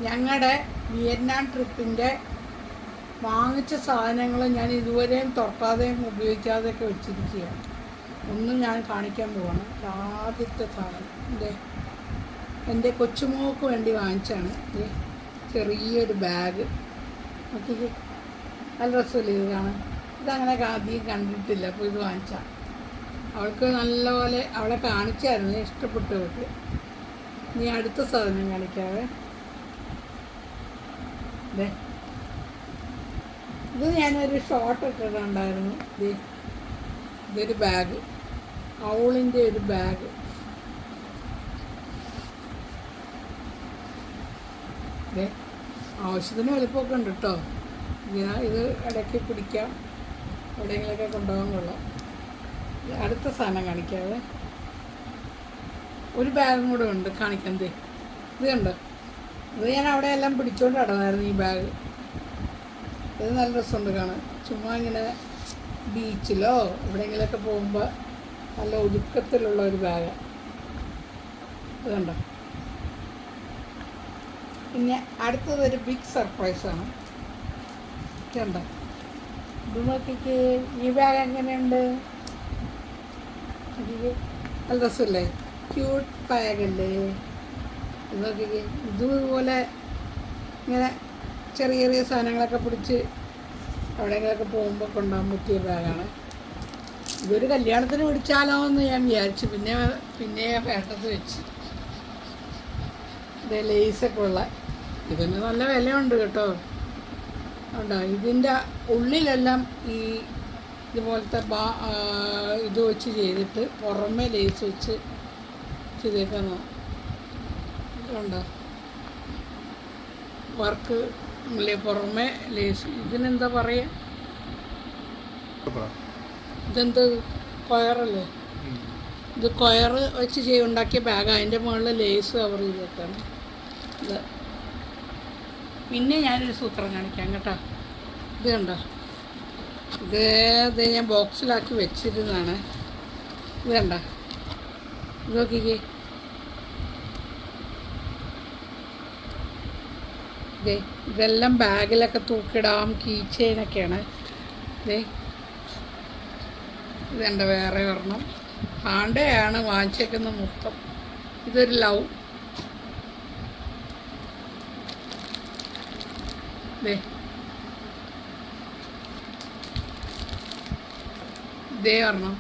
ഞങ്ങളുടെ വിയറ്റ്നാം ട്രിപ്പിൻ്റെ വാങ്ങിച്ച സാധനങ്ങൾ ഞാൻ ഇതുവരെയും തുറക്കാതെയും ഉപയോഗിക്കാതെയൊക്കെ വെച്ചിരിക്കുകയാണ്. ഒന്നും ഞാൻ കാണിക്കാൻ പോവാണ്. ആദ്യത്തെ സാധനം എൻ്റെ കൊച്ചുമോൾക്ക് വേണ്ടി വാങ്ങിച്ചാണ്. ചെറിയൊരു ബാഗ് നോക്കിക്ക്, നല്ല രസമില്ല ഇത് കാണാൻ. ഇതങ്ങനെ അധികം കണ്ടിട്ടില്ല. അപ്പോൾ ഇത് വാങ്ങിച്ചാൽ അവൾക്ക് നല്ലപോലെ അവളെ കാണിച്ചായിരുന്നു, ഇഷ്ടപ്പെട്ടു അവൾക്ക്. ഇനി അടുത്ത സാധനം കാണിക്കാവേ. ഇത് ഞാനൊരു ഷോർട്ട് ഇട്ടിട്ടുണ്ടായിരുന്നു. ഇതൊരു ബാഗ്, ഔളിൻ്റെ ഒരു ബാഗ്. ആവശ്യത്തിന് വലുപ്പമൊക്കെ ഉണ്ട് കേട്ടോ. ഇത് ഇടയ്ക്ക് പിടിക്കാം, എവിടെയെങ്കിലൊക്കെ കൊണ്ടുപോകാൻ കൊള്ളാം. അടുത്ത സാധനം കാണിക്കാതെ ഒരു ബാഗും കൂടെ ഉണ്ട് കാണിക്കാൻ. ഇത് കണ്ടോ, ഇത് ഞാൻ അവിടെ എല്ലാം പിടിച്ചോണ്ട് നടന്നായിരുന്നു ഈ ബാഗ്. ഇത് നല്ല രസമുണ്ട് കാണാൻ. ചുമ്മാ ഇങ്ങനെ ബീച്ചിലോ എവിടെയെങ്കിലുമൊക്കെ പോകുമ്പോൾ നല്ല ഒതുക്കത്തിലുള്ള ഒരു ബാഗാണ്. ഇത് കണ്ടോ. പിന്നെ അടുത്തതൊരു ബിഗ് സർപ്രൈസാണ്. കണ്ടോ, ഇത് നോക്കിക്ക്. ഈ ബാഗ് എങ്ങനെയുണ്ട്? നല്ല രസമല്ലേ, ക്യൂട്ട് ബാഗല്ലേ. ഇത് നോക്കിക്ക്. ഇതുപോലെ ഇങ്ങനെ ചെറിയ ചെറിയ സാധനങ്ങളൊക്കെ പിടിച്ച് എവിടെയെങ്കിലൊക്കെ പോകുമ്പോൾ കൊണ്ടുപോകാൻ പറ്റിയ ബാഗാണ്. ഇതൊരു കല്യാണത്തിന് പിടിച്ചാലോ എന്ന് ഞാൻ വിചാരിച്ചു. പിന്നെ വേണ്ടത് വെച്ച്. ഇത് ലേസൊക്കെ ഉള്ള. ഇതിന് നല്ല വിലയുണ്ട് കേട്ടോ. ഉണ്ടോ, ഇതിൻ്റെ ഉള്ളിലെല്ലാം ഈ ഇതുപോലത്തെ ഇത് വെച്ച് ചെയ്തിട്ട് പുറമെ ലേസ് വെച്ച് ചെയ്തേക്കുന്ന ഉണ്ടോ, വർക്ക് പുറമെ ലേസ്. ഇതിനെന്താ പറയുക? ഇതെന്ത് കൊയറല്ലേ? ഇത് കൊയർ വെച്ച് ഉണ്ടാക്കിയ ബാഗാണ്. അതിൻ്റെ മുകളിൽ ലേസ് കവർ ചെയ്തേക്കാണ് ഇത്. പിന്നെ ഞാനൊരു സൂത്രം കാണിക്കാം കേട്ടോ. ഇത് കണ്ടോ, ഇത് ഞാൻ ബോക്സിലാക്കി വെച്ചിരുന്നതാണ്. ഇത് കണ്ടോ, ഇത് നോക്കിക്കേ. ഇതെല്ലാം ബാഗിലൊക്കെ തൂക്കിടാം, കീ ചെയിനൊക്കെയാണ്. ഇതെൻ്റെ വേറെ ഒരെണ്ണം പാണ്ടയാണ് വാങ്ങിച്ചേക്കുന്ന മൊത്തം. ഇതൊരു ലവ്. ഇതേ ഒരെണ്ണം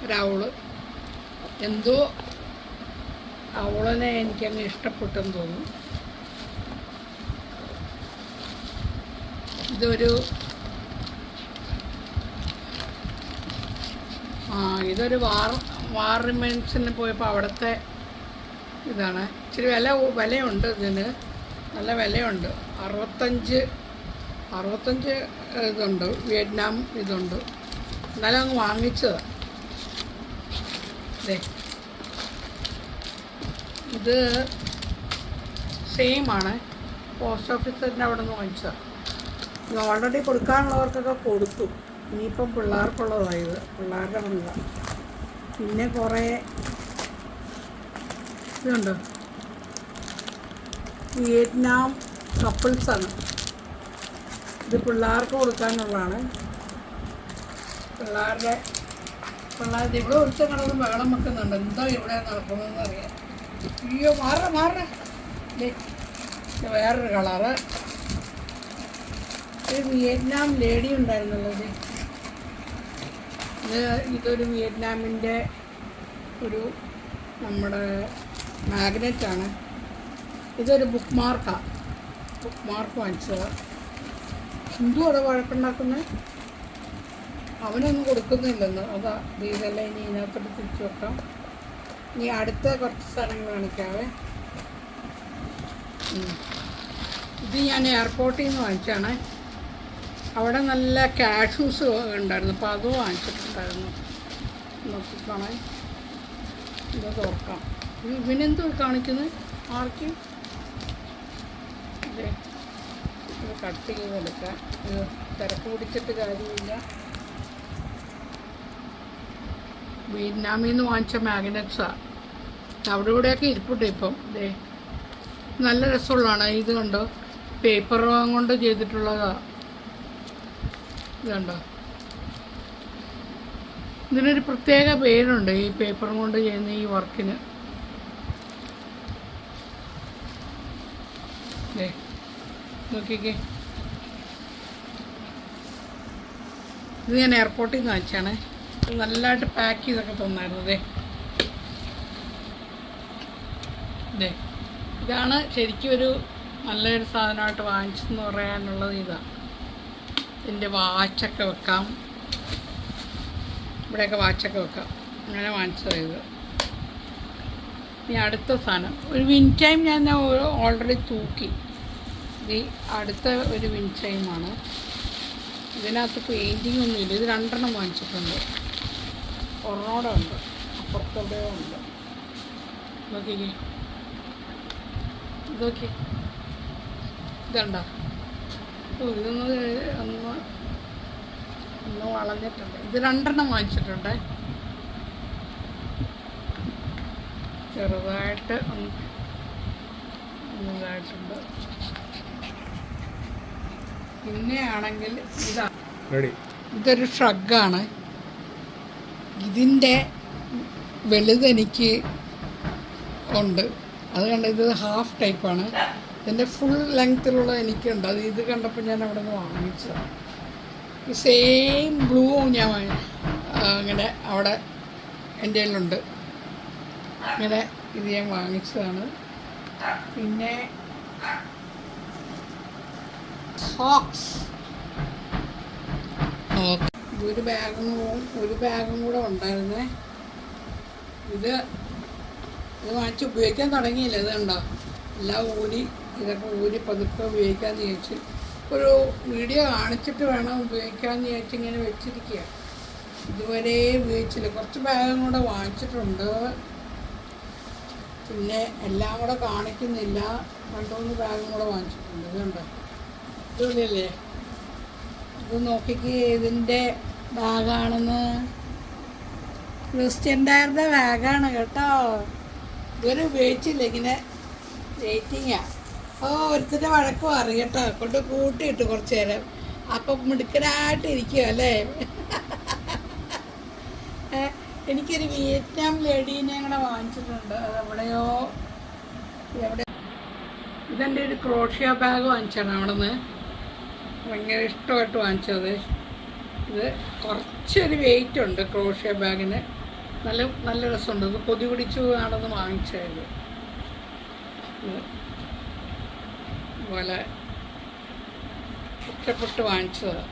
ഒരവള്. എന്തോ അവളിനെ എനിക്കങ്ങ് ഇഷ്ടപ്പെട്ടെന്ന് തോന്നുന്നു. ഇതൊരു വാർ റിമെൻസിന് പോയപ്പോൾ അവിടുത്തെ ഇതാണ്. ഇച്ചിരി വിലയുണ്ട് ഇതിന്, നല്ല വിലയുണ്ട്. 65 ഇതുണ്ട്, വിയറ്റ്നാം ഇതുണ്ട്. എന്നാലും അങ്ങ് വാങ്ങിച്ചതാണ്. ഇത് സെയിമാണ്, പോസ്റ്റ് ഓഫീസിൻ്റെ അവിടെ നിന്ന് വാങ്ങിച്ചതാണ്. ഇത് ഓൾറെഡി കൊടുക്കാനുള്ളവർക്കൊക്കെ കൊടുത്തു. ഇനിയിപ്പം പിള്ളേർക്കുള്ളതായത്, പിള്ളേരുടെ ഉള്ള. പിന്നെ കുറേ ഇതുണ്ട്, വിയറ്റ്നാം കപ്പിൾസാണ്. ഇത് പിള്ളേർക്ക് കൊടുക്കാനുള്ളതാണ്. പിള്ളേരുടെ ഇവിടെ ഒരുത്ത കിടന്ന് ബഹളം വെക്കുന്നുണ്ട്. എന്താ ഇവിടെ നടക്കുന്നതെന്ന് അറിയാം. അയ്യോ, മാറേ. വേറൊരു കളറ്. ഒരു വിയറ്റ്നാം ലേഡി ഉണ്ടായിരുന്നുള്ളത്. ഇതൊരു വിയറ്റ്നാമിൻ്റെ ഒരു നമ്മുടെ മാഗ്നറ്റാണ്. ഇതൊരു ബുക്ക് മാർക്ക് വാങ്ങിച്ചതാണ്. ഹിന്ദു അവിടെ വഴക്കുണ്ടാക്കുന്നത്, അവനൊന്നും കൊടുക്കുന്നില്ലെന്ന്. അതാ ഇതെല്ലാം ഇനി ഇതിനകത്തോട്ട് തിരിച്ചു വെക്കാം. ഇനി അടുത്ത കുറച്ച് സ്ഥലങ്ങൾ കാണിക്കാവേ. ഇത് ഞാൻ എയർപോർട്ടിൽ നിന്ന് വാങ്ങിച്ചാണ്. അവിടെ നല്ല കാഷ്യൂസ് ഉണ്ടായിരുന്നു, അപ്പോൾ അതും വാങ്ങിച്ചിട്ടുണ്ടായിരുന്നു. നോക്കിക്കാണേ, ഇത് തുറക്കാം. ഇവനെന്തോ കാണിക്കുന്നത് ആർക്കും. ഇത് കട്ട് ചെയ്തെടുക്കാം. ഇത് തിരക്ക് പിടിച്ചിട്ട് കാര്യമില്ല. വിയറ്റ്നാമിൽ നിന്ന് വാങ്ങിച്ച മാഗ്നറ്റ്സാണ്. അവിടെ ഇവിടെയൊക്കെ ഇരിപ്പുണ്ട് ഇപ്പം. നല്ല രസമുള്ളതാണ്. ഇത് കണ്ടോ, പേപ്പർ കൊണ്ട് ചെയ്തിട്ടുള്ളതാണ്. ഇത് കണ്ടോ, ഇതിനൊരു പ്രത്യേക പേരുണ്ട് ഈ പേപ്പർ കൊണ്ട് ചെയ്യുന്ന ഈ വർക്കിന്. നോക്കിക്കേ, ഇത് ഞാൻ എയർപോർട്ടിൽ നിന്ന് വാങ്ങിച്ചാണേ. ഇത് നല്ലതായിട്ട് പാക്ക് ചെയ്തൊക്കെ തന്നായിരുന്നു. ഇതാണ് ശരിക്കും ഒരു നല്ലൊരു സാധനമായിട്ട് വാങ്ങിച്ചെന്ന് പറയാനുള്ളത്. ഇതാണ്, ഇതിൻ്റെ വാച്ചൊക്കെ വെക്കാം, ഇവിടെയൊക്കെ വാച്ചൊക്കെ വെക്കാം. അങ്ങനെ വാങ്ങിച്ചത് ഇത്. ഇനി അടുത്ത സാധനം, ഒരു വിൻ ചൈം ഞാൻ ഓൾറെഡി തൂക്കി. ഇത് അടുത്ത ഒരു വിൻ ചൈമാണ്. ഇതിനകത്ത് പെയിൻറ്റിങ് ഒന്നുമില്ല. ഇത് 2 വാങ്ങിച്ചിട്ടുണ്ട്. ഒരെണ്ണോടെ ഉണ്ട്, അപ്പുറത്തെവിടെയോ ഉണ്ട്. നോക്കിക്കേ, ഇതൊക്കെ ഇതുണ്ടോ. ഇതൊന്ന് ഒന്ന് വളഞ്ഞിട്ടുണ്ട്. ഇത് 2 വാങ്ങിച്ചിട്ടുണ്ട്. ചെറുതായിട്ട് ഒന്നിതായിട്ടുണ്ട്. പിന്നെ ആണെങ്കിൽ ഇതൊരു ഷ്രഗാണ്. ഇതിൻ്റെ വലുതെനിക്ക് ഉണ്ട്. അത് കണ്ട, ഇത് ഹാഫ് ടൈപ്പാണ്. ഇതിൻ്റെ ഫുൾ ലെങ്ത്തിലുള്ള എനിക്കുണ്ട്. ഇത് കണ്ടപ്പോൾ ഞാൻ അവിടെ നിന്ന് വാങ്ങിച്ചതാണ്. ഈ സെയിം ബ്ലൂവും ഞാൻ അങ്ങനെ അവിടെ എൻ്റെ കയ്യിലുണ്ട്. ഇങ്ങനെ ഇത് ഞാൻ വാങ്ങിച്ചതാണ്. പിന്നെ സോക്സ്, ഒരു ബാഗും കൂടെ ഉണ്ടായിരുന്നേ. ഇത് വാങ്ങിച്ച് ഉപയോഗിക്കാൻ തുടങ്ങിയില്ല. ഇത് കണ്ടോ, എല്ലാം ഇതൊക്കെ ഊരി പതുക്കെ ഉപയോഗിക്കാമെന്ന് ചോദിച്ച് ഒരു വീഡിയോ കാണിച്ചിട്ട് വേണം ഉപയോഗിക്കാമെന്ന് ചോദിച്ച് ഇങ്ങനെ വെച്ചിരിക്കുക. ഇതുവരെ ഉപയോഗിച്ചില്ല. കുറച്ച് ബാഗും കൂടെ വാങ്ങിച്ചിട്ടുണ്ട്. പിന്നെ എല്ലാം കൂടെ കാണിക്കുന്നില്ല. 2-3 ബാഗും കൂടെ വാങ്ങിച്ചിട്ടുണ്ട്. ഇത് കണ്ടോ, ഇതല്ലേ, ഇത് നോക്കിക്ക്. ഇതിൻ്റെ ബാഗാണെന്ന്, ക്രിസ്ത്യൻ ഡയറിൻ്റെ ബാഗാണ് കേട്ടോ. ഇതുവരെ ഉപയോഗിച്ചില്ല. ഇങ്ങനെ വെയിറ്റിങ്ങാണ്. ഒരുത്തിൻ്റെ വഴക്ക് മാറി കേട്ടോ. കൊണ്ട് കൂട്ടിയിട്ട് കുറച്ച് നേരം. അപ്പം മിടുക്കനായിട്ട് ഇരിക്കുക അല്ലേ. എനിക്കൊരു വിയറ്റ്നാം ലേഡീനെ കൂടെ വാങ്ങിച്ചിട്ടുണ്ട്. അതെവിടെയോ ഇതെൻ്റെ ഒരു ക്രോഷ്യ ബാഗ് വാങ്ങിച്ചാണ് അവിടെ നിന്ന്. ഭയങ്കര ഇഷ്ടമായിട്ട് വാങ്ങിച്ചത്. ഇത് കുറച്ചൊരു വെയിറ്റ് ഉണ്ട് ക്രോഷ്യ ബാഗിന്. നല്ല രസമുണ്ട്. ഇത് പൊതി പിടിച്ചു നടന്ന് വാങ്ങിച്ചത്. ഇതുപോലെ ഇഷ്ടപ്പെട്ട് വാങ്ങിച്ചതാണ്.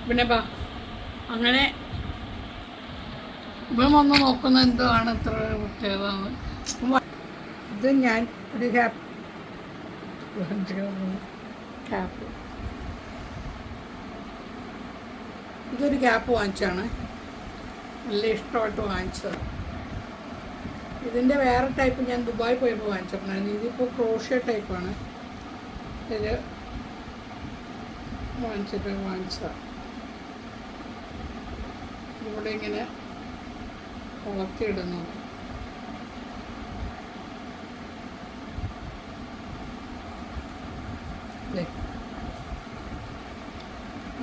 പിന്നെ അങ്ങനെ ഇവൻ വന്ന് നോക്കുന്ന എന്താണ് ഇത്ര പ്രത്യേകത. ഇത് ഞാൻ ഒരു ക്യാപ്പ് ഇതൊരു ക്യാപ്പ് വാങ്ങിച്ചാണ്. നല്ല ഇഷ്ടമായിട്ട് വാങ്ങിച്ചത്. ഇതിൻ്റെ വേറെ ടൈപ്പ് ഞാൻ ദുബായ് പോയപ്പോൾ വാങ്ങിച്ചിട്ടുണ്ടായിരുന്നു. ഇതിപ്പോൾ ക്രോഷ്യ ടൈപ്പാണ്. ഇത് വാങ്ങിച്ചതാണ്. ഇവിടെ ഇങ്ങനെ വളർത്തിയിടുന്നത്.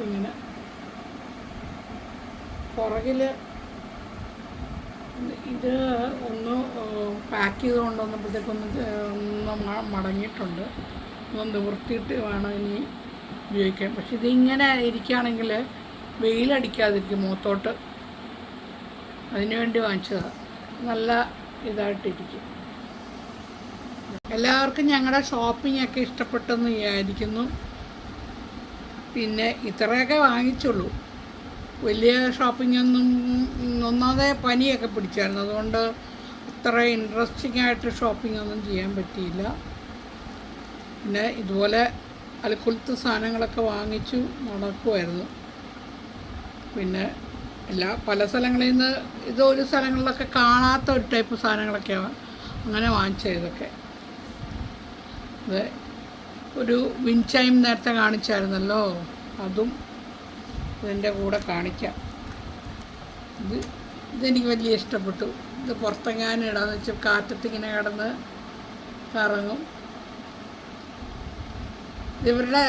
ഇങ്ങനെ പുറകിൽ ഇത് ഒന്ന് പാക്ക് ചെയ്ത് കൊണ്ടുവന്നപ്പോഴത്തേക്കൊന്ന് മടങ്ങിയിട്ടുണ്ട്. ഒന്ന് നിവർത്തിയിട്ട് വേണം ഇനി ഉപയോഗിക്കാൻ. പക്ഷെ ഇതിങ്ങനെ ഇരിക്കുകയാണെങ്കിൽ വെയിലടിക്കാതിരിക്കും മുഖത്തോട്ട്. അതിനു വേണ്ടി വാങ്ങിച്ചതാണ്. നല്ല ഇതായിട്ടിരിക്കും. എല്ലാവർക്കും ഞങ്ങളുടെ ഷോപ്പിംഗ് ഒക്കെ ഇഷ്ടപ്പെട്ടെന്ന് വിചാരിക്കുന്നു. പിന്നെ ഇത്രയൊക്കെ വാങ്ങിച്ചുള്ളൂ. വലിയ ഷോപ്പിംഗ് ഒന്നാമതെ പനിയൊക്കെ പിടിച്ചായിരുന്നു. അതുകൊണ്ട് അത്ര ഇൻട്രസ്റ്റിംഗ് ആയിട്ട് ഷോപ്പിംഗ് ഒന്നും ചെയ്യാൻ പറ്റിയില്ല. പിന്നെ ഇതുപോലെ അൽക്കുലത്ത് സാധനങ്ങളൊക്കെ വാങ്ങിച്ചു നടക്കുമായിരുന്നു. പിന്നെ പല സ്ഥലങ്ങളിൽ നിന്ന് ഇതൊരു സ്ഥലങ്ങളിലൊക്കെ കാണാത്ത ഒരു ടൈപ്പ് സാധനങ്ങളൊക്കെയാണ് അങ്ങനെ വാങ്ങിച്ചത്. ഇതൊക്കെ അതെ, ഒരു വിൻ ചൈം നേരത്തെ കാണിച്ചായിരുന്നല്ലോ, അതും ഇതിൻ്റെ കൂടെ കാണിക്കാം. ഇതെനിക്ക് വലിയ ഇഷ്ടപ്പെട്ടു. ഇത് പുറത്തെങ്ങാനും ഇടാന്ന് വെച്ചാൽ കാറ്റത്തിങ്ങനെ കിടന്ന് കറങ്ങും. ഇവരുടെ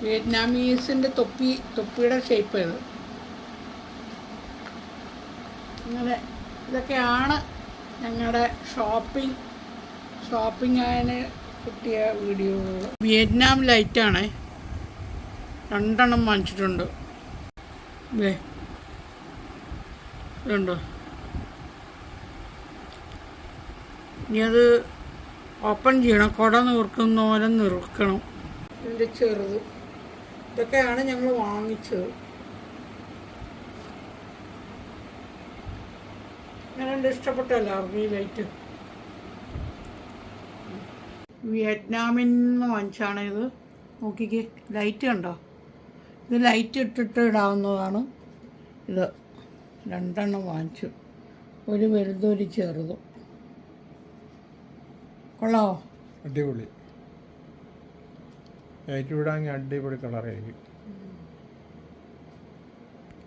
വിയറ്റ്നാമീസിൻ്റെ തൊപ്പിയുടെ ഷേപ്പ് ഇത്. അങ്ങനെ ഇതൊക്കെയാണ് ഞങ്ങളുടെ ഷോപ്പിംഗ് ആയതിന് കിട്ടിയ വീഡിയോകൾ. വിയറ്റ്നാം ലൈറ്റാണ്, 2 എണ്ണം വാങ്ങിച്ചിട്ടുണ്ട്. ഇതുണ്ടോ? ഇനി അത് ഓപ്പൺ ചെയ്യണം, കുട നിവർക്കുന്ന പോലെ നിറുക്കണം. ഇതിൻ്റെ ചെറുത് ഇതൊക്കെയാണ് ഞങ്ങൾ വാങ്ങിച്ചത്. ഞാനെൻ്റെ ഇഷ്ടപ്പെട്ട എല്ലാവർക്കും ഈ ലൈറ്റ്. വിയറ്റ്നാമിൽ നിന്ന് വാങ്ങിച്ചാണ് ഇത്. നോക്കിക്കേ, ലൈറ്റ് കണ്ടോ? ഇത് ലൈറ്റ് ഇട്ടിട്ട് ഇടാവുന്നതാണ്. ഇത് 2 എണ്ണം വാങ്ങിച്ചു, ഒരു വലുതും ഒരു ചെറുതും. കൊള്ളാവോ? അടിപൊളി ലൈറ്റ് വിടാമെങ്കിൽ അടിപൊളി കളറായിരിക്കും.